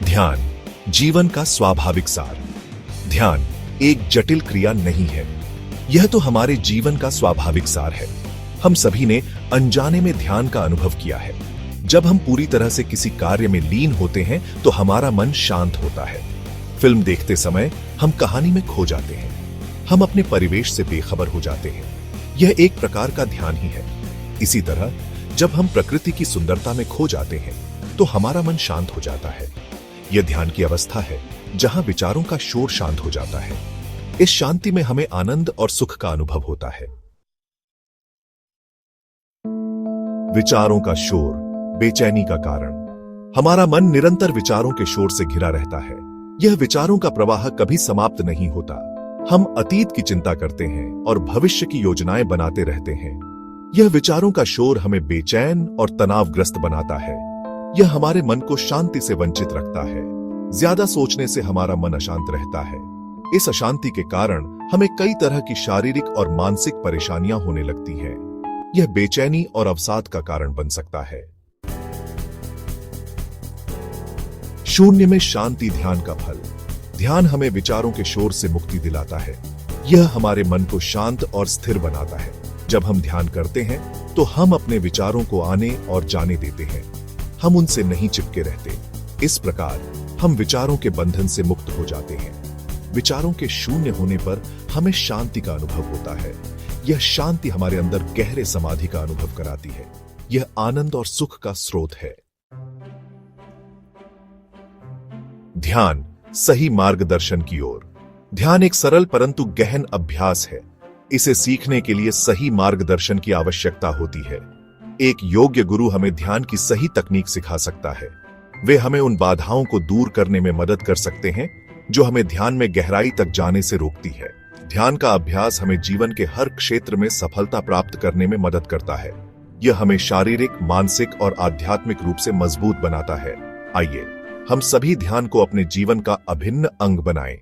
ध्यान जीवन का स्वाभाविक सार। ध्यान एक जटिल क्रिया नहीं है, यह तो हमारे जीवन का स्वाभाविक सार है। हम सभी ने अनजाने में ध्यान का अनुभव किया है। जब हम पूरी तरह से किसी कार्य में लीन होते हैं तो हमारा मन शांत होता है। फिल्म देखते समय हम कहानी में खो जाते हैं, हम अपने परिवेश से बेखबर हो जाते हैं। यह एक प्रकार का ध्यान ही है। इसी तरह जब हम प्रकृति की सुंदरता में खो जाते हैं तो हमारा मन शांत हो जाता है। यह ध्यान की अवस्था है जहां विचारों का शोर शांत हो जाता है। इस शांति में हमें आनंद और सुख का अनुभव होता है। विचारों का शोर, बेचैनी का कारण। हमारा मन निरंतर विचारों के शोर से घिरा रहता है। यह विचारों का प्रवाह कभी समाप्त नहीं होता। हम अतीत की चिंता करते हैं और भविष्य की योजनाएं बनाते रहते हैं। यह विचारों का शोर हमें बेचैन और तनावग्रस्त बनाता है। यह हमारे मन को शांति से वंचित रखता है। ज्यादा सोचने से हमारा मन अशांत रहता है। इस अशांति के कारण हमें कई तरह की शारीरिक और मानसिक परेशानियां होने लगती हैं। यह बेचैनी और अवसाद का कारण बन सकता है। शून्य में शांति ध्यान का फल। ध्यान हमें विचारों के शोर से मुक्ति दिलाता है। यह हमारे मन को शांत और स्थिर बनाता है। जब हम ध्यान करते हैं तो हम अपने विचारों को आने और जाने देते हैं। हम उनसे नहीं चिपके रहते। इस प्रकार हम विचारों के बंधन से मुक्त हो जाते हैं। विचारों के शून्य होने पर हमें शांति का अनुभव होता है। यह शांति हमारे अंदर गहरे समाधि का अनुभव कराती है। यह आनंद और सुख का स्रोत है। ध्यान सही मार्गदर्शन की ओर। ध्यान एक सरल परंतु गहन अभ्यास है। इसे सीखने के लिए सही मार्गदर्शन की आवश्यकता होती है। एक योग्य गुरु हमें ध्यान की सही तकनीक सिखा सकता है। वे हमें उन बाधाओं को दूर करने में मदद कर सकते हैं जो हमें ध्यान में गहराई तक जाने से रोकती है। ध्यान का अभ्यास हमें जीवन के हर क्षेत्र में सफलता प्राप्त करने में मदद करता है। यह हमें शारीरिक, मानसिक और आध्यात्मिक रूप से मजबूत बनाता है। आइए हम सभी ध्यान को अपने जीवन का अभिन्न अंग बनाएं।